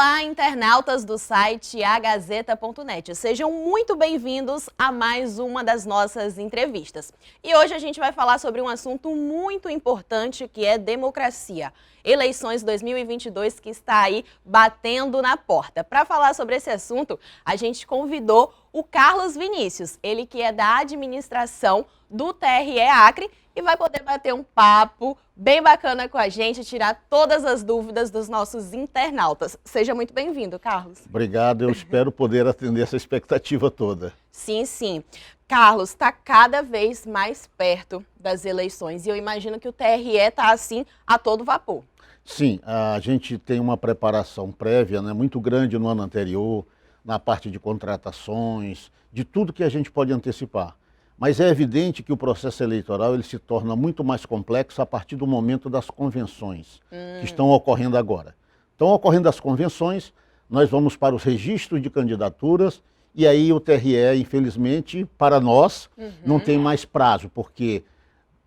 Olá, internautas do site agazeta.net. Sejam muito bem-vindos a mais uma das nossas entrevistas. E hoje a gente vai falar sobre um assunto muito importante que é democracia. Eleições 2022 que está aí batendo na porta. Para falar sobre esse assunto, a gente convidou o Carlos Vinícius, ele que é da administração do TRE Acre e vai poder bater um papo bem bacana com a gente, tirar todas as dúvidas dos nossos internautas. Seja muito bem-vindo, Carlos. Obrigado, eu espero poder atender essa expectativa toda. Sim, sim. Carlos, está cada vez mais perto das eleições e eu imagino que o TRE está assim a todo vapor. Sim, a gente tem uma preparação prévia, né, muito grande no ano anterior, na parte de contratações, de tudo que a gente pode antecipar. Mas é evidente que o processo eleitoral ele se torna muito mais complexo a partir do momento das convenções que estão ocorrendo agora. Estão ocorrendo as convenções, nós vamos para os registros de candidaturas e aí o TRE, infelizmente, para nós, não tem mais prazo, porque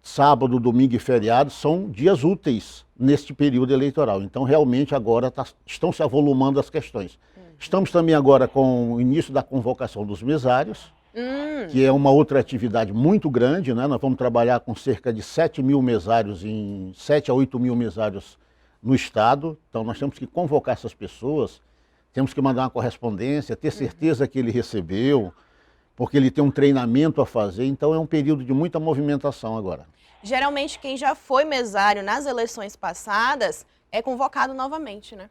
sábado, domingo e feriado são dias úteis neste período eleitoral. Então, realmente, agora estão se avolumando as questões. Estamos também agora com o início da convocação dos mesários, que é uma outra atividade muito grande, né? Nós vamos trabalhar com cerca de 7 mil mesários, 7 a 8 mil mesários no estado. Então nós temos que convocar essas pessoas, temos que mandar uma correspondência, ter certeza que ele recebeu, porque ele tem um treinamento a fazer. Então é um período de muita movimentação agora. Geralmente quem já foi mesário nas eleições passadas é convocado novamente, né?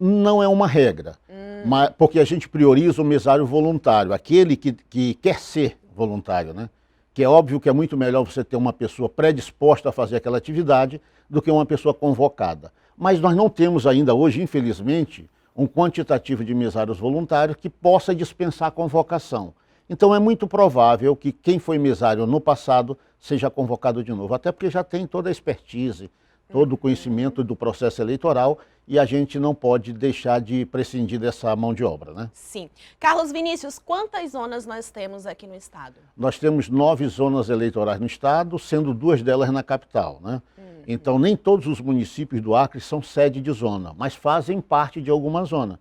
Não é uma regra, mas, porque a gente prioriza o mesário voluntário, aquele que quer ser voluntário, né? Que é óbvio que é muito melhor você ter uma pessoa predisposta a fazer aquela atividade do que uma pessoa convocada. Mas nós não temos ainda hoje, infelizmente, um quantitativo de mesários voluntários que possa dispensar a convocação. Então é muito provável que quem foi mesário no passado seja convocado de novo, até porque já tem toda a expertise, todo o conhecimento do processo eleitoral e a gente não pode deixar de prescindir dessa mão de obra, né? Sim. Carlos Vinícius, quantas zonas nós temos aqui no estado? Nós temos 9 zonas eleitorais no estado, sendo 2 delas na capital, né? Então nem todos os municípios do Acre são sede de zona, mas fazem parte de alguma zona.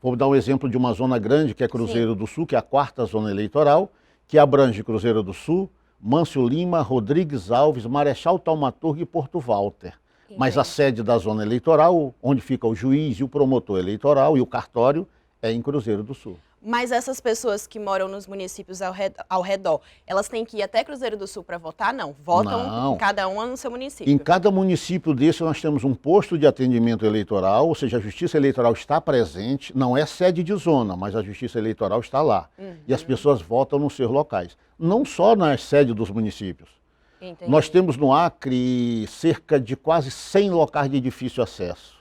Vou dar um exemplo de uma zona grande que é Cruzeiro do Sul, que é a 4ª zona eleitoral, que abrange Cruzeiro do Sul, Mâncio Lima, Rodrigues Alves, Marechal Thaumaturgo e Porto Walter. Mas a sede da zona eleitoral, onde fica o juiz e o promotor eleitoral e o cartório, é em Cruzeiro do Sul. Mas essas pessoas que moram nos municípios ao redor, elas têm que ir até Cruzeiro do Sul para votar? Não, votam cada uma no seu município. Em cada município desse nós temos um posto de atendimento eleitoral, ou seja, a Justiça Eleitoral está presente, não é sede de zona, mas a Justiça Eleitoral está lá. E as pessoas votam nos seus locais, não só na sede dos municípios. Entendi. Nós temos no Acre cerca de quase 100 locais de difícil acesso.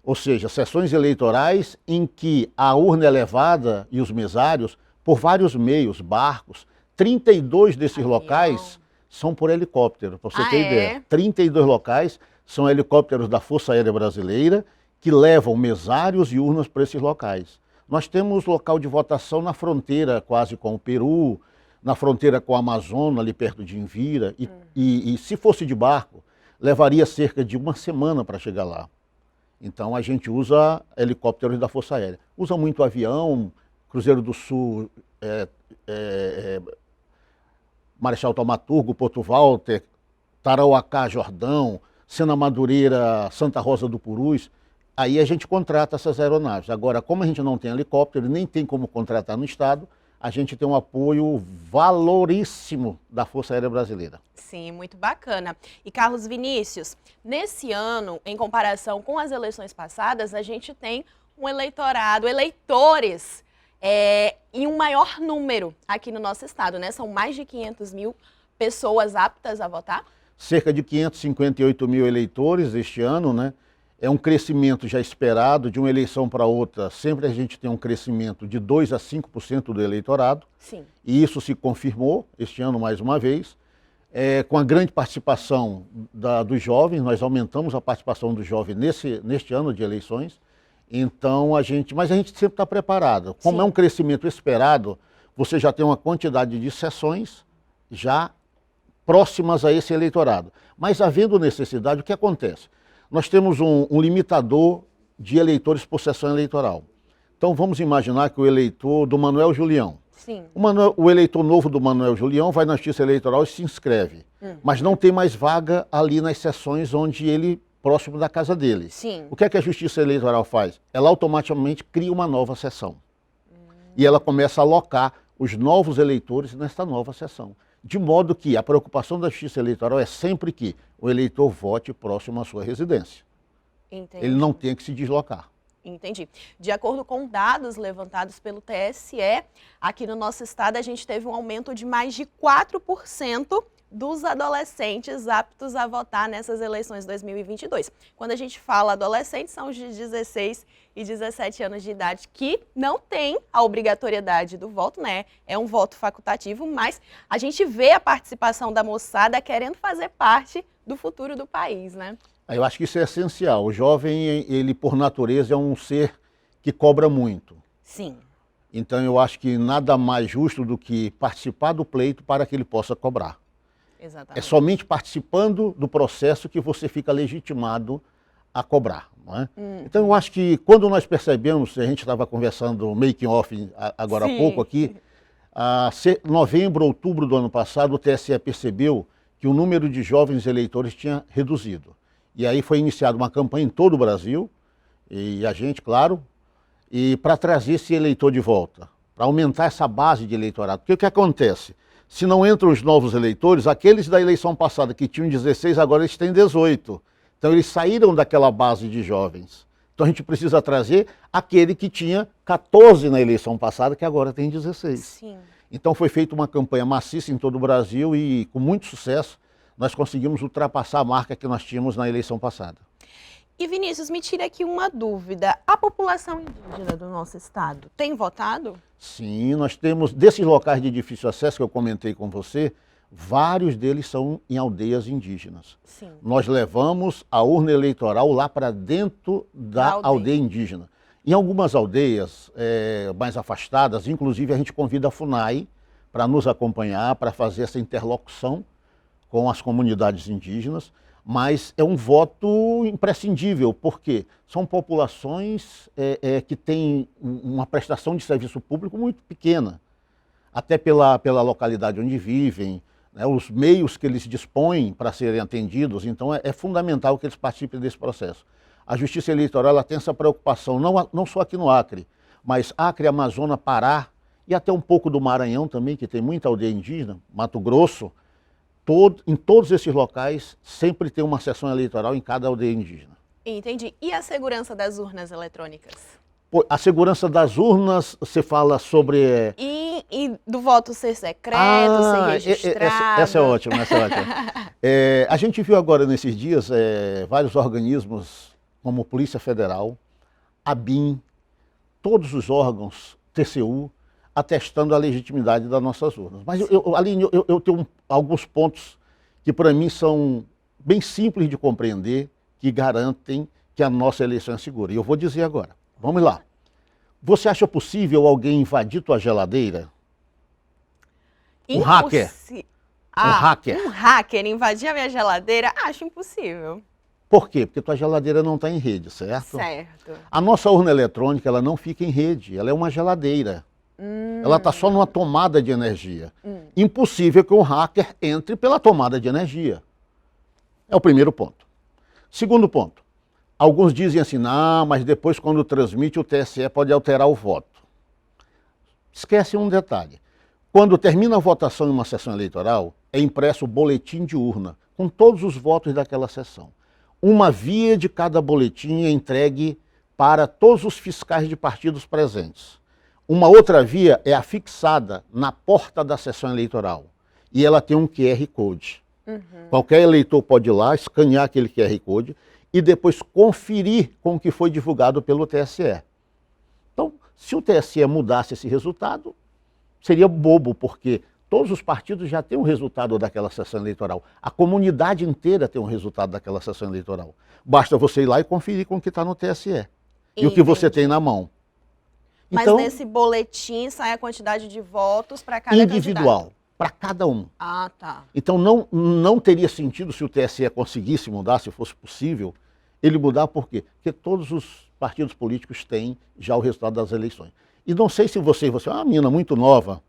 Ou seja, sessões eleitorais em que a urna é levada e os mesários por vários meios, barcos. 32 desses locais são por helicóptero, para você ter ideia. 32 locais são helicópteros da Força Aérea Brasileira que levam mesários e urnas para esses locais. Nós temos local de votação na fronteira quase com o Peru, na fronteira com a Amazônia, ali perto de Envira, e se fosse de barco, levaria cerca de uma semana para chegar lá. Então a gente usa helicópteros da Força Aérea. Usa muito avião, Cruzeiro do Sul, Marechal Thaumaturgo, Porto Walter, Tarauacá, Jordão, Sena Madureira, Santa Rosa do Purus. Aí a gente contrata essas aeronaves. Agora, como a gente não tem helicóptero, nem tem como contratar no estado, a gente tem um apoio valoríssimo da Força Aérea Brasileira. Sim, muito bacana. E Carlos Vinícius, nesse ano, em comparação com as eleições passadas, a gente tem um eleitorado, eleitores em um maior número aqui no nosso estado, né? São mais de 500 mil pessoas aptas a votar? Cerca de 558 mil eleitores este ano, né? É um crescimento já esperado de uma eleição para outra. Sempre a gente tem um crescimento de 2 a 5% do eleitorado. Sim. E isso se confirmou este ano mais uma vez. Com a grande participação dos jovens, nós aumentamos a participação dos jovens neste ano de eleições. Então mas a gente sempre está preparado. Como é um crescimento esperado, você já tem uma quantidade de sessões já próximas a esse eleitorado. Mas havendo necessidade, o que acontece? Nós temos um limitador de eleitores por sessão eleitoral. Então vamos imaginar que o eleitor do Manuel Julião, Sim. o eleitor novo do Manuel Julião vai na Justiça Eleitoral e se inscreve, mas não tem mais vaga ali nas sessões onde ele, próximo da casa dele. Sim. O que é que a Justiça Eleitoral faz? Ela automaticamente cria uma nova sessão. E ela começa a alocar os novos eleitores nesta nova sessão. De modo que a preocupação da Justiça Eleitoral é sempre que o eleitor vote próximo à sua residência. Entendi. Ele não tem que se deslocar. Entendi. De acordo com dados levantados pelo TSE, aqui no nosso estado a gente teve um aumento de mais de 4% dos adolescentes aptos a votar nessas eleições 2022. Quando a gente fala adolescentes, são os de 16 e 17 anos de idade que não têm a obrigatoriedade do voto, né? É um voto facultativo, mas a gente vê a participação da moçada querendo fazer parte do futuro do país, né? Eu acho que isso é essencial. O jovem, ele por natureza é um ser que cobra muito. Sim. Então eu acho que nada mais justo do que participar do pleito para que ele possa cobrar. Exatamente. É somente participando do processo que você fica legitimado a cobrar. Não é? Então eu acho que quando nós percebemos, a gente estava conversando making off agora há pouco aqui, novembro, outubro do ano passado, o TSE percebeu que o número de jovens eleitores tinha reduzido. E aí foi iniciada uma campanha em todo o Brasil, e a gente, claro, e para trazer esse eleitor de volta, para aumentar essa base de eleitorado. Porque o que acontece? Se não entram os novos eleitores, aqueles da eleição passada que tinham 16, agora eles têm 18. Então eles saíram daquela base de jovens. Então a gente precisa trazer aquele que tinha 14 na eleição passada, que agora tem 16. Sim. Então foi feita uma campanha maciça em todo o Brasil e com muito sucesso nós conseguimos ultrapassar a marca que nós tínhamos na eleição passada. E Vinícius, me tira aqui uma dúvida. A população indígena do nosso estado tem votado? Sim, nós temos, desses locais de difícil acesso que eu comentei com você, vários deles são em aldeias indígenas. Sim. Nós levamos a urna eleitoral lá para dentro da aldeia indígena. Em algumas aldeias mais afastadas, inclusive a gente convida a FUNAI para nos acompanhar, para fazer essa interlocução com as comunidades indígenas, mas é um voto imprescindível, porque são populações que têm uma prestação de serviço público muito pequena, até pela localidade onde vivem, né, os meios que eles dispõem para serem atendidos, então é fundamental que eles participem desse processo. A Justiça Eleitoral ela tem essa preocupação, não só aqui no Acre, mas Acre, Amazonas, Pará e até um pouco do Maranhão também, que tem muita aldeia indígena, Mato Grosso. Em todos esses locais sempre tem uma sessão eleitoral em cada aldeia indígena. Entendi. E a segurança das urnas eletrônicas? A segurança das urnas, você fala sobre... E do voto ser secreto, ser registrado? Essa é ótima, essa é ótima. A gente viu agora nesses dias vários organismos, como Polícia Federal, ABIN, todos os órgãos, TCU, atestando a legitimidade das nossas urnas. Mas, Aline, eu tenho alguns pontos que para mim são bem simples de compreender, que garantem que a nossa eleição é segura. E eu vou dizer agora. Vamos lá. Você acha possível alguém invadir tua geladeira? Um hacker? Um hacker invadir a minha geladeira? Acho impossível. Por quê? Porque tua geladeira não está em rede, certo? Certo. A nossa urna eletrônica ela não fica em rede, ela é uma geladeira. Ela está só numa tomada de energia. Impossível que um hacker entre pela tomada de energia. É o primeiro ponto. Segundo ponto. Alguns dizem assim, não, mas depois quando transmite o TSE pode alterar o voto. Esquece um detalhe. Quando termina a votação em uma sessão eleitoral, é impresso o boletim de urna, com todos os votos daquela sessão. Uma via de cada boletim é entregue para todos os fiscais de partidos presentes. Uma outra via é afixada na porta da sessão eleitoral e ela tem um QR Code. Qualquer eleitor pode ir lá, escanear aquele QR Code e depois conferir com o que foi divulgado pelo TSE. Então, se o TSE mudasse esse resultado, seria bobo, porque todos os partidos já têm um resultado daquela sessão eleitoral. A comunidade inteira tem um resultado daquela sessão eleitoral. Basta você ir lá e conferir com o que está no TSE e o que você tem na mão. Mas então, nesse boletim sai a quantidade de votos para cada individual, para cada um. Ah, tá. Então não teria sentido se o TSE conseguisse mudar, se fosse possível, ele mudar por quê? Porque todos os partidos políticos têm já o resultado das eleições. E não sei se você é uma menina muito nova,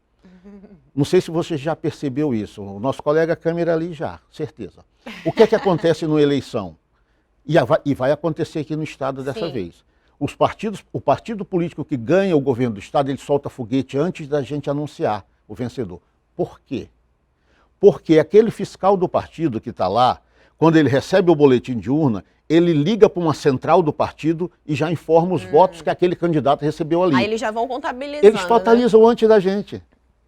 não sei se você já percebeu isso. O nosso colega Câmara ali já, certeza. O que é que acontece numa eleição? E vai acontecer aqui no Estado dessa vez. O partido político que ganha o governo do Estado, ele solta foguete antes da gente anunciar o vencedor. Por quê? Porque aquele fiscal do partido que está lá, quando ele recebe o boletim de urna, ele liga para uma central do partido e já informa os votos que aquele candidato recebeu ali. Aí eles já vão contabilizando. Eles totalizam antes da gente.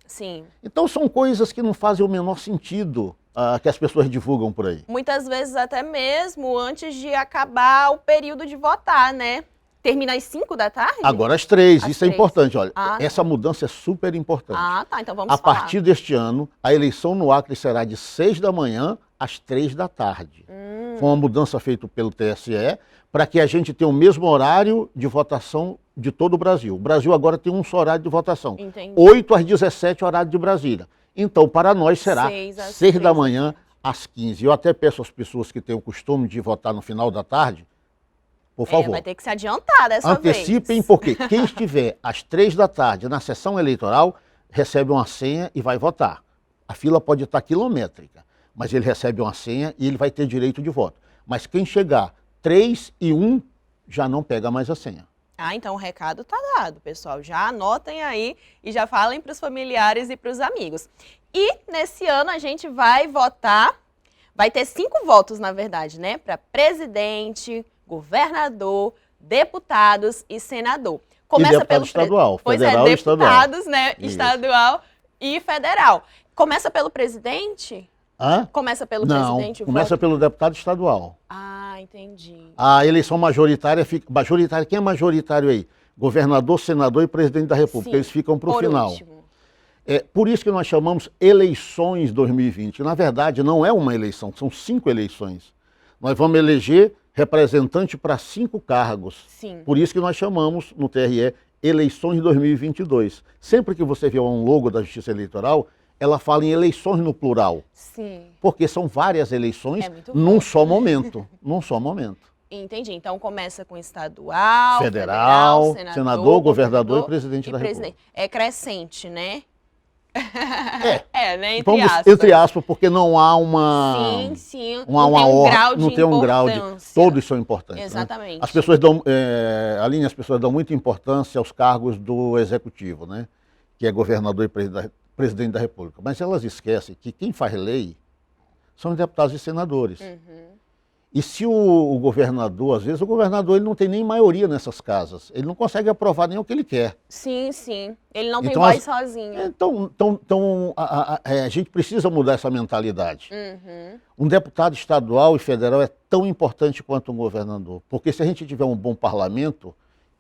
Sim. Então são coisas que não fazem o menor sentido que as pessoas divulgam por aí. Muitas vezes até mesmo antes de acabar o período de votar, né? Termina às 5 da tarde? Agora às 3, Às isso 3. É importante. Olha, essa tá. mudança é super importante. Tá, então vamos A falar. partir deste ano, a eleição no Acre será de 6 da manhã às 3 da tarde. Foi uma mudança feita pelo TSE para que a gente tenha o mesmo horário de votação de todo o Brasil. O Brasil agora tem um só horário de votação. Entendi. 8 às 17, horário de Brasília. Então, para nós será 6 da manhã às 15. Eu até peço às pessoas que têm o costume de votar no final da tarde, por favor. Vai ter que se adiantar dessa vez. Antecipem, porque quem estiver às 3 da tarde na sessão eleitoral recebe uma senha e vai votar. A fila pode estar quilométrica, mas ele recebe uma senha e ele vai ter direito de voto. Mas quem chegar 3 e 1 já não pega mais a senha. Então o recado tá dado, pessoal. Já anotem aí e já falem para os familiares e para os amigos. E nesse ano a gente vai votar, vai ter 5 votos, na verdade, né? Para presidente, governador, deputados e senador. Começa e deputado estadual, federal e estadual. Deputados, né? Isso. Estadual e federal. Começa pelo presidente? Começa pelo presidente? Não, começa pelo deputado estadual. Entendi. A eleição majoritária fica... Quem é majoritário aí? Governador, senador e presidente da República. Sim, eles ficam para o final. Último. Por isso que nós chamamos eleições 2020. Na verdade, não é uma eleição, são 5 eleições. Nós vamos eleger representante para 5 cargos. Sim. Por isso que nós chamamos no TRE eleições 2022. Sempre que você vê um logo da Justiça Eleitoral, ela fala em eleições no plural. Sim. Porque são várias eleições num só momento. Num só momento. Entendi. Então começa com estadual, federal, senador, governador e presidente da República. É crescente, né? Né? Entre aspas, porque não há uma. Sim. Não tem um grau de. Todos são importantes. Exatamente. Né? As pessoas dão. Aline, as pessoas dão muita importância aos cargos do executivo, né? Que é governador e presidente da República. Mas elas esquecem que quem faz lei são os deputados e senadores. E se o governador, às vezes o governador ele não tem nem maioria nessas casas, ele não consegue aprovar nem o que ele quer. Sim. Ele não tem voz sozinho. Então a gente precisa mudar essa mentalidade. Um deputado estadual e federal é tão importante quanto um governador, porque se a gente tiver um bom parlamento,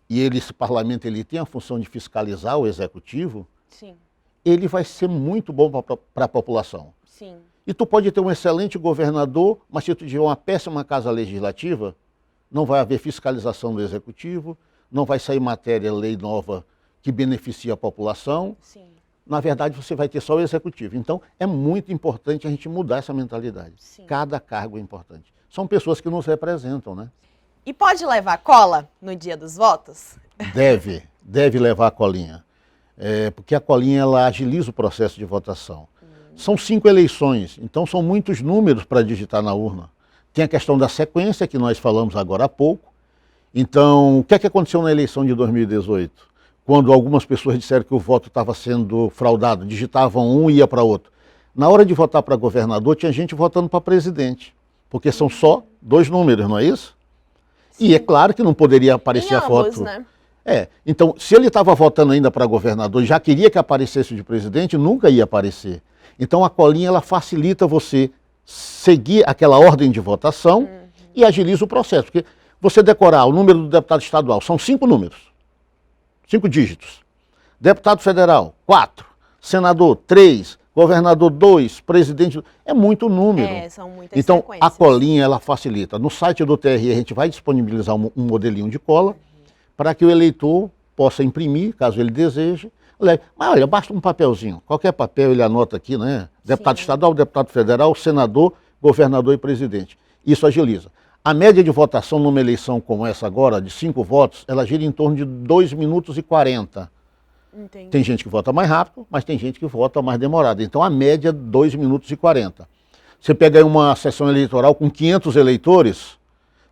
e esse parlamento ele tem a função de fiscalizar o executivo, ele vai ser muito bom para a população. Sim. E tu pode ter um excelente governador, mas se tu tiver uma péssima casa legislativa, não vai haver fiscalização do executivo, não vai sair matéria, lei nova que beneficia a população. Sim. Na verdade, você vai ter só o executivo. Então, é muito importante a gente mudar essa mentalidade. Sim. Cada cargo é importante. São pessoas que nos representam, né? E pode levar cola no dia dos votos? Deve levar a colinha. Porque a colinha ela agiliza o processo de votação. São 5 eleições, então são muitos números para digitar na urna. Tem a questão da sequência, que nós falamos agora há pouco. Então, o que é que aconteceu na eleição de 2018? Quando algumas pessoas disseram que o voto estava sendo fraudado, digitavam um e ia para outro. Na hora de votar para governador, tinha gente votando para presidente, porque são só 2 números, não é isso? Sim. E é claro que não poderia aparecer a foto. Né? Então, se ele estava votando ainda para governador e já queria que aparecesse de presidente, nunca ia aparecer. Então a colinha ela facilita você seguir aquela ordem de votação e agiliza o processo. Porque você decorar o número do deputado estadual, são 5 números, 5 dígitos. Deputado federal, 4. Senador, 3. Governador, 2. Presidente, é muito número. São muitas então sequências. A colinha ela facilita. No site do TRE a gente vai disponibilizar um modelinho de cola para que o eleitor possa imprimir, caso ele deseje. Mas olha, basta um papelzinho, qualquer papel ele anota aqui, né? Deputado estadual, deputado federal, senador, governador e presidente. Isso agiliza. A média de votação numa eleição como essa agora, de 5 votos, ela gira em torno de 2 minutos e 40. Entendi. Tem gente que vota mais rápido, mas tem gente que vota mais demorado. Então a média é 2 minutos e 40. Você pega aí uma sessão eleitoral com 500 eleitores,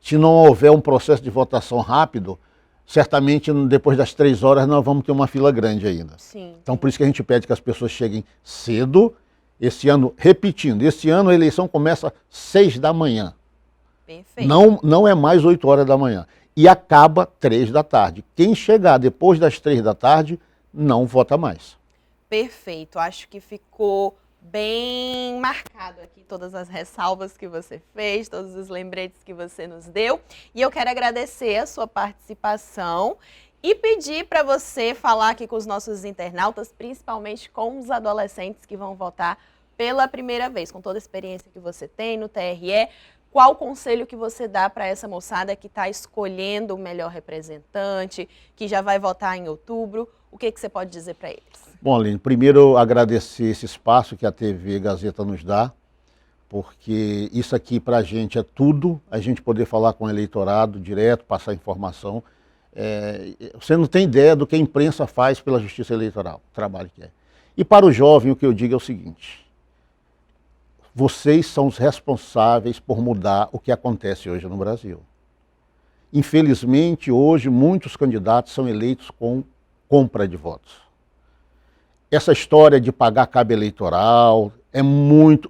se não houver um processo de votação rápido, certamente depois das 3 horas nós vamos ter uma fila grande ainda. Sim. Então por isso que a gente pede que as pessoas cheguem cedo. Esse ano, repetindo, esse ano a eleição começa às 6 da manhã. Perfeito. Não é mais 8 horas da manhã. E acaba 3 da tarde. Quem chegar depois das 3 da tarde não vota mais. Perfeito. Acho que ficou bem marcado aqui todas as ressalvas que você fez, todos os lembretes que você nos deu. E eu quero agradecer a sua participação e pedir para você falar aqui com os nossos internautas, principalmente com os adolescentes que vão votar pela primeira vez, com toda a experiência que você tem no TRE. Qual o conselho que você dá para essa moçada que está escolhendo o melhor representante, que já vai votar em outubro? O que você pode dizer para eles? Bom, Aline, primeiro agradecer esse espaço que a TV Gazeta nos dá, porque isso aqui para a gente é tudo, a gente poder falar com o eleitorado direto, passar informação. Você não tem ideia do que a imprensa faz pela justiça eleitoral, o trabalho que é. E para o jovem o que eu digo é o seguinte: vocês são os responsáveis por mudar o que acontece hoje no Brasil. Infelizmente, hoje, muitos candidatos são eleitos com compra de votos. Essa história de pagar cabo eleitoral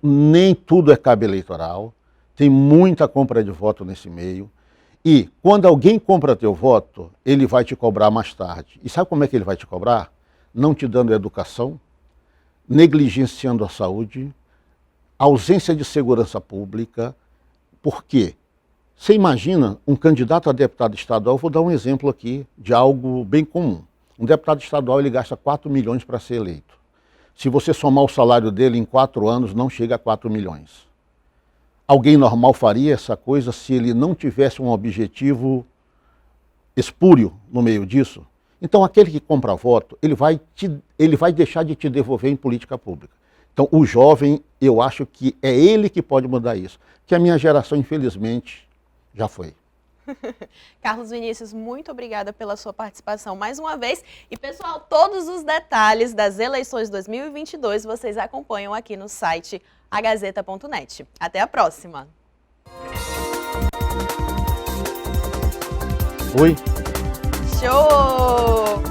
nem tudo é cabo eleitoral. Tem muita compra de voto nesse meio. E quando alguém compra teu voto, ele vai te cobrar mais tarde. E sabe como é que ele vai te cobrar? Não te dando educação, negligenciando a saúde, ausência de segurança pública. Por quê? Você imagina um candidato a deputado estadual, vou dar um exemplo aqui de algo bem comum. Um deputado estadual ele gasta 4 milhões para ser eleito. Se você somar o salário dele em 4 anos, não chega a 4 milhões. Alguém normal faria essa coisa se ele não tivesse um objetivo espúrio no meio disso? Então aquele que compra voto, ele vai deixar de te devolver em política pública. Então, o jovem, eu acho que é ele que pode mudar isso. Que a minha geração, infelizmente, já foi. Carlos Vinícius, muito obrigada pela sua participação mais uma vez. E, pessoal, todos os detalhes das eleições 2022 vocês acompanham aqui no site agazeta.net. Até a próxima! Oi? Show!